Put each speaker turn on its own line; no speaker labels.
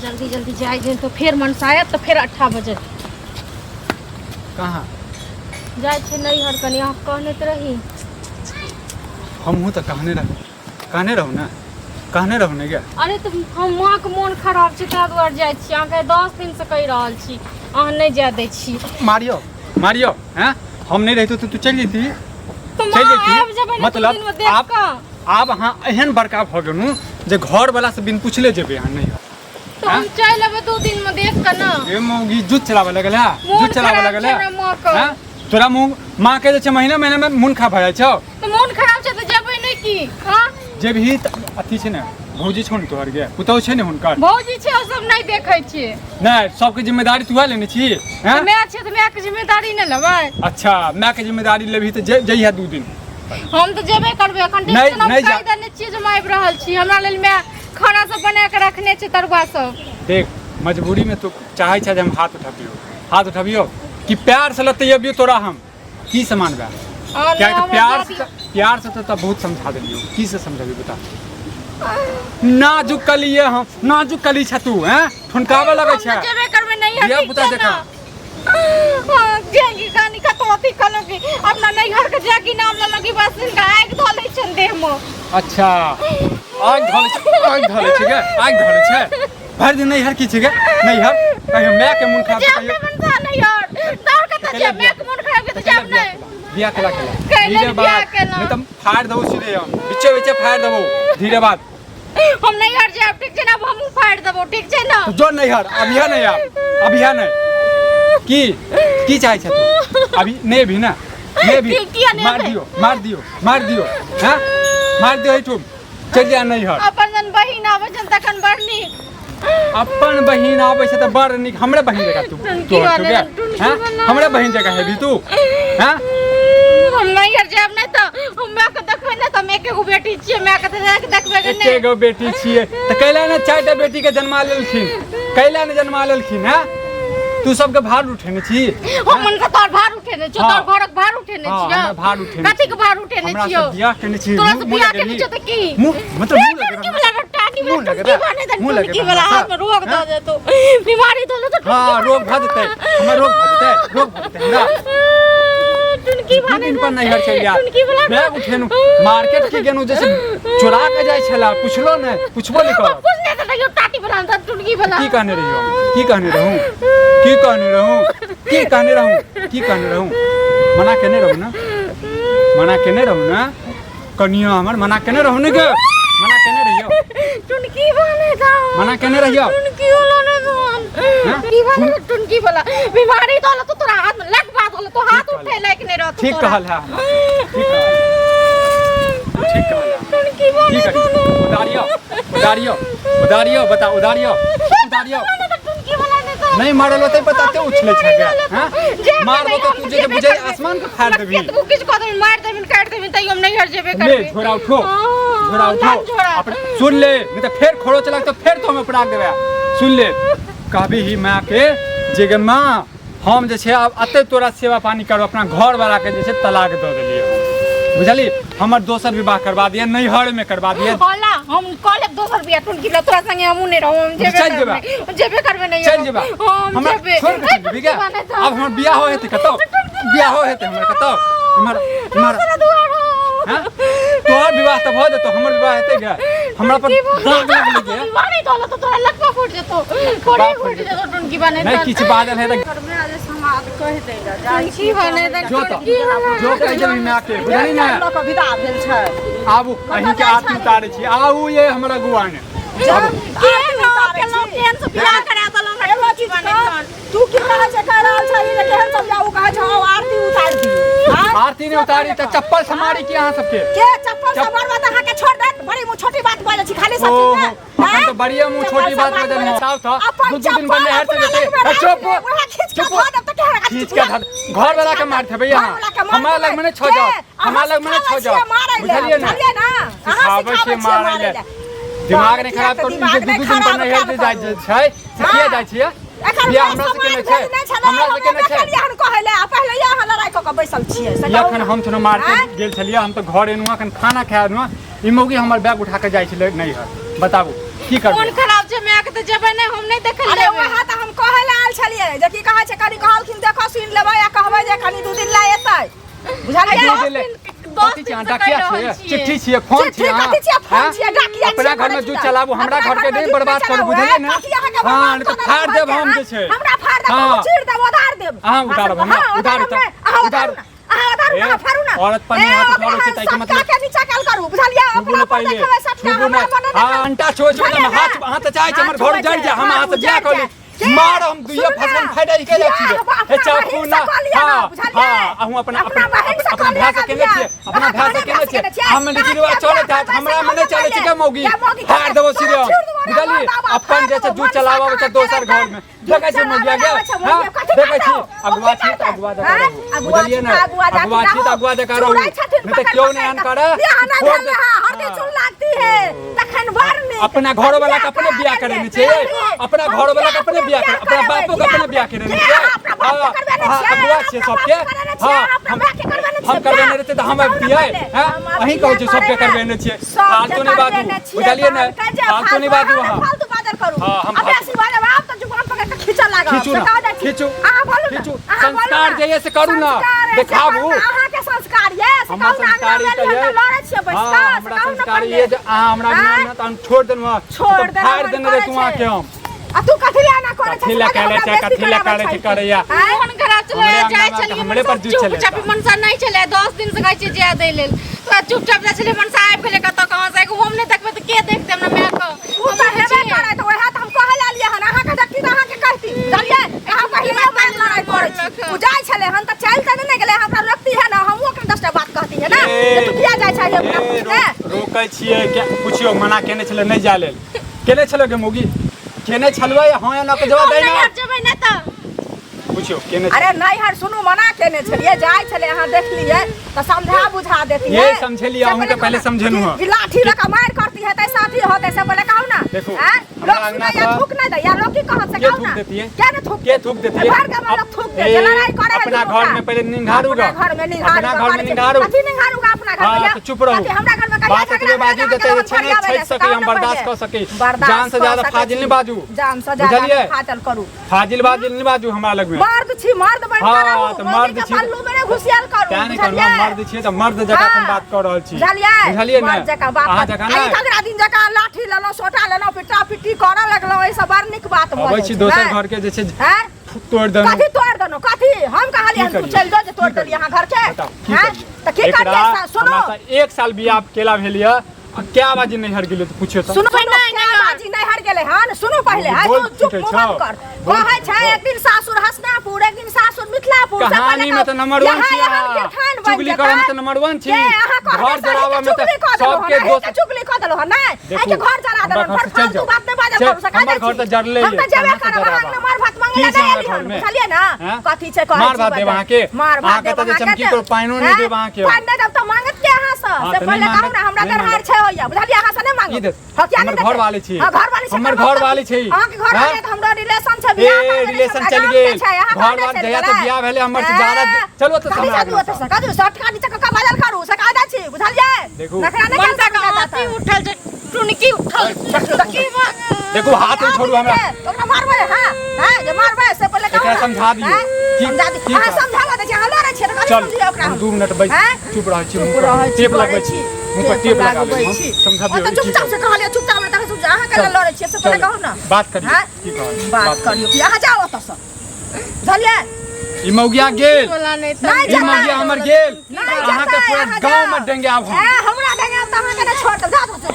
जल्दी जल्दी जाए तो फिर मनसायत तो फिर 8 बजे
कहाँ
जाए नहीं हर कनी आप कहने तो रही
हम तो कहने रहू ना कहने रहू ने क्या
अरे तो हम वहाँ के मन खराब छै ताहि दुआरे जाइ छी अहाँके 10 दिन से कहि रहल छी अहाँ नहीं जा दै छी
मारियो हैं हम नहीं रहते तो तू चल जेती मतलब आप अहाँ एहन बड़का भ गेलू जे घर वाला से बिन पूछले जेबे अहाँ नहीं
तो हम चल अबे 2 दिन में देख के ना
ए मौगी जुत चलावे लगल है जुत चलावे लगल है हैं तोरा मुंह मां के जे महीना महीना में मुन खा भय छ
तो मन खराब छै तो जेबे नहीं की हां
जे भी अथी छै ने भौजी छोन तोहर गे पुतौ छै ने हुनकर
भौजी छै ओ सब नहीं देखै छी
नहीं सबके जिम्मेदारी तू लेने छी हैं
मैं छै तो मैं के जिम्मेदारी नहीं लेबै
अच्छा मैं के जिम्मेदारी लेबी तो जइहा 2 दिन
हम तो जेबे करबे एखन टेंशन हम कहि देने छी जे मैं आबि रहल छी हमरा लेल मैं खाना सब बना के रखने छी तरुआ सब देख
मजबूरी में तू चाहे छ जे हम हाथ उठाबियो कि प्यार से लते अबियो तोरा हम की समान बा क्या तो प्यार से तो बहुत समझा देलियो की से समझाबी बता नाजुक कली है हम नाजुक कली छ तू हैं ठुनकावे लगे छ
जेबे करबे नहीं
ये बता देखा
जेंगी कहानी का तो अथी कलो की अपना नहीं घर के जाकी नाम ल लगी बस इनका आग धले छन देह में
अच्छा आग धले छ के आग धले छ भर दिन नहीं हर की छ के नहीं हर कहीं मैं के मुन खा
कहियो बनता नहीं यार दौड़ के तो जे मैं के मुन खा के तो जाब नहीं
बिया केला धीरे बात नहीं तुम फाड़ दबो सीधे हम बीचे फाड़ दबो धीरे बात
हम नहीं हर जाब ठीक छै ना हम फाड़ दबो ठीक छै ना
तो जो नहीं हर अभी नहीं की चाहे छ तू अभी नहीं भी ना नहीं भी मार दियो हैं मार दियो ही तुम चल जा नहीं हर
अपन जन बहिन आवे जन तखन बड़नी
अपन बहिन आवे छ त बड़ निक हमरे बहिन जगह तू हैं हमरे बहिन जगह है भी तू हैं
हम नहीं हर जाब नहीं तो मैं के देखबे ना तो मैं के गो बेटी छिए मैं के देखबे के नहीं
के गो बेटी छिए त कैला ने 4टा बेटी के जन्मा लेलखिन हैं तू सबके भार उठेने छी
हम मन के तोर भार उठेने छी तोर घरक भार उठेने छी
हां भार उठेने
कथि के भार उठेने छी
हमरा बियाह केने छी
तोरा से बियाह केने छी त की
मतलब मुंह लगे
की वाला हाथ में रोग द दे तो बीमारी तो तो
हां रोग भ देते हमरा रोग भ देते ना
टुनकी भाने
दिन पर नहीं हर चल यार मैं उठेनु मार्केट के गेनु जैसे चुरा के जाय छला पुछलो ने पुछबो नहीं कर
पुछने तो नहीं टाटी बना था टुनकी वाला
की कहने रहूं मना केने रहूं ना कनिया हमर मना केने रहूं ने के मना केने रहियो
टुनकी बने था
मना केने रहियो
टुनकी वाला ने की बने टुनकी वाला बीमारी तो तोरा हाथ में लग बात होला तो हाथ उठे लायक नहीं रहत
ठीक कहल है ठीक कहल
टुनकी बने
उदारियो बता उदारियो
टुनकी वाला ने तो
नहीं मारल होते बताते उछले छ हैं मारबो तो तुझे के बुझे आसमान पे फाड़ देबी
तू किछ कदम मार देबिन काट देबिन तई हम नहीं हर जेबे करबे
ले झोरा उठो अपन सुन ले नहीं तो फिर खोड़ो चला तो फिर तो हमें पड़ा देबे सुन ले कभी ही मां के जे मां हम जे छै अब अते तोरा सेवा पानी करो अपना घर वाला के जे छै तलाक द देलिए बुझली हमर दोसर विवाह करवा दिए नैहर में करवा दिए
होला हम कॉलेज दोसर बियाह टुनकी ला तोरा संगे हमू नहीं रहू हम जेबे करबे नहीं
चल जेबा हम जेबे छोड़ के जेबी के अब हमर बियाह हो हेते कतो हमर कतो हां तोहर विवाह त भ जतो हमर विवाह हेते गे हमरा पर दाग लग ले
बीमारी तो तो तोरा लकवा फूट जतो कोड़ी फूट जतो टुनकी बने
नहीं किछ बादल है त
करबे आज समाज कह दे टुनकी बने त
जो कह जे मैं के बुझली ना
लोक विदा भेल छै
आबू अहीं के आरती उतारे छी आऊ ये हमरा गुआन
बियाह करा दलो
तू की कहा छै कह रहल छै जे केहन सब जाऊ कहा छ आरती उतार दी
आरती ने उतारी त चप्पल समारी की अहाँ सबके
के चप्पल समारवा त अहाँ के छोड़ दे बड़ी मु छोटी बात बोले छी खाली सब चीज में
हम तो बढ़िया मु छोटी बात बदल में साफ था दो दिन बनने हर से चुप खींच के घर वाला के मार थे भैया हमारा लग में छ जाओ बुझलिए ना सिखावे के मारे ले दिमाग ने खराब कर दू दिन बनने हर से जाय छै सिखिया जाय छियै बियाह हमरा से केने छै
हम कहले पहले यहाँ लड़ाई क के बैसल छियै
एखन हम थोड़ा मार्केट गेल छलिए हम तो घर एनुआ कन खाना खाए एनुआ ई मौगी हमर बैग उठा के जाय छले नहीं है बताबू की करबे
मन खराब छै मैं के त जेबै नै हम नै देखल
अरे वहां त हम कहै ला आल छलिए जे की कहै छै कनी कहलखिन देखो सुन लेबै या कहबै जे कनी 2 दिन ला एतै बुझलिए
कथी छै डाकिया छै चिट्ठी छै फोन छै अपना घर में जो चलाबू हमरा घर के नहीं बर्बाद करू बुझलिए ना हां नहीं तो फाड़ देब हम जे छै
हमरा फाड़ देब चीर देब उधार देब
हां उधार उधार औरत पर हाथ उठावे छै ताकि मतलब
के नीचा काल करू बुझलिए
अपना पहिले छुबू ना हां अंटा छोड़ छोड़ ना हाथ चाहे छै हमर घर जड़ जा हम हाथ बियाह कर ली मार हम दुइया फसलन फायदा के ले छी हे चाकू ना हां हम अपना भाषा से केने छी अपना भाषा से केने छी हम नीतिवा चले जात हमरा में नहीं चले छी के मौगी फाड़ देबो सिरे बुझलिए अपन जैसे दूध चलावा छै दोसर घर में देखै छी मौगी गया हां देखै छी अगुआ छी त अगुआ देखा रहू बुझलिए ना अगुआ छी त अगुआ देखा रहू नहीं तो क्यों नहीं अन करे छोड़ दे
हरदी चुन लागती है तखन भर में
अपना घर वाला के अपने बियाह करे छै अपना घर वाला के अपने बियाह करे अपना बापू के अपने बियाह करे छै हां अगुआ छै सबके हां हम करबे नहीं रहते त हम बियाह हैं अहीं कहै छै सबके करबे नहीं छै फालतू नहीं बाजू बुझलिए ना फालतू नहीं बाजू
फालतू बात करू
हां हम
अबे वाला बाप त जुबान पकड़ के खींचा लागल
खींचू संस्कार जइए से करू ना देखाबू
अहाँ के संस्कार ये से कहू ना लड़ै छियै बैठ के
हमरा संस्कार ये जे अहाँ हमरा ना त हम छोड़ देनु फाड़ देने रे तू आके हम
आ तू कथि ला ना करे
कथि ला करे छै करैया
मन खराब चले जाय छलिए
हमरे पर जुट चले
चुपचाप मनसा नहीं चले 10 दिन से कहै छै जे दे लेल तो चुपचाप जा छले मनसा आबि गेले कत कहां से हम नहीं देखबे त के देखते हमरा मैं को
उ त हेबे करे त ओहा त हम कहै ला लिए हन अहाँ के देखती त अहाँ के कहती चलिए अहाँ पहिले बात लड़ाई करे छी उ जाय छले हन त चल त नहीं गेले हमरा रखती है ना हमहु के 10टा बात कहती है ना जे तू किया जाय छै अपना
रोकै छियै क्या पूछियो मना केने छले नहीं जा लेल केने छले के मौगी केने छलवा हां या ना के जवाब दै ना
जेबै ना त
पूछियो केने
अरे नहीं हर सुनू मना केने छलिए जाय छले अहाँ देख लिए त समझा बुझा देती है
ये समझलिए हम के पहले समझेनु है
लाठी लगा मार करती है तैसा भी होते से पहले कहू ना
देखो
लोग सुना या थूक ना दे या लोग की कहत से कहू ना क्या ना थूक
के थूक देती है
घर का लोग थूक दे लड़ाई करे
अपना घर में पहले निंघारूगा
घर में निंघारू
अपना घर में निंघारू
कथि निंघारूगा अपना घर में
हां तो चुप रहो
हमरा घर में
बात के बाजू देते छै नहीं छै सके हम बर्दाश्त कर सके जान से ज्यादा फाजिल नहीं बाजू
जान से ज्यादा फाजिल करू
फाजिल बाजिल नहीं बाजू हमरा लग में
मर्द छी मर्द बन
हां तो मर्द छी
पल्लू में घुसियाल करू
क्या नहीं करबा मर्द छी तो मर्द जका हम बात कर रहल छी
बुझलिए
ना
मर्द जका बात
जका ना
अगला दिन जका लाठी लेलो सोटा लेलो पिटा पिटी करे लगलो ऐसा बड़ निक बात भ
अबै छी दोसर घर के जे छै तोड़ दनो
कथि तोड़ दनो कथि हम कहलिए तू चल जो जे तोड़ देली यहां घर के हैं त की करिए सुनो
1 साल बियाह केला भेलिया क्या बाजी नहीं हर गेले तो पूछियो तो
सुनो नहीं बाजी नहीं हर गेले हन सुनो पहले है तू चुप मत कर कहै छै एक दिन सासुर हसनापुर एक दिन सासुर मिथिलापुर
कहानी में तो नंबर 1 छी चुगली करे में तो नंबर 1 छी घर जरावा में तो सबके दोस्त
चुगली क देलो हन नहीं ए के घर जरा देलो पर फालतू बात नहीं बाजल करू सका
हमर घर तो जरले
हम तो जेबे करब हम मार भात मांगे ना चलिए ना कथि छै कहै
मार भात दे वहां के
मार भात दे
वहां के चमकी को पाइनो नहीं दे वहां के
पाइन दे तो मांगत के यहां से पहले कहू ना हमरा दरबार छै होया बुझलिए यहां से नहीं मांगो
हो क्या नहीं घर वाले छी हमर घर वाले छी
हां के घर वाले त हमरा रिलेशन छै बियाह
रिलेशन चल गेल घर वाले जया तो बियाह भेले हमर से ज्यादा चलो तो हमरा
कादू शॉर्टकट नीचे का बदल करू सका दा छी बुझलिए
देखो
मन का हाथी उठल जे टुनकी उठल की
देखो हाथ छोड़ू हमरा
ओकरा मारबे हां जे मारबे से पहले
एकरा समझा दियो
समझा दी हां समझावा दे हम लड़ै छी त समझिए ओकरा
2 मिनट बैठ चुप रह छी टेप लगबै छी मुंह पर टेप लगाबै हम समझा दियो
तो चुपचाप से कहलिए चुपचाप में तक अहाँ के लड़ै छी से पहले कहू ना
बात करियो की कहै
बात करियो कि अहाँ जाओ त सब बुझलिए
ई मौगिया गेल
नहीं
ई मौगिया हमर गेल अहाँ के पूरा गांव में डेंगे आब
हमरा डेंगे आब त अहाँ के छोड़ दे जा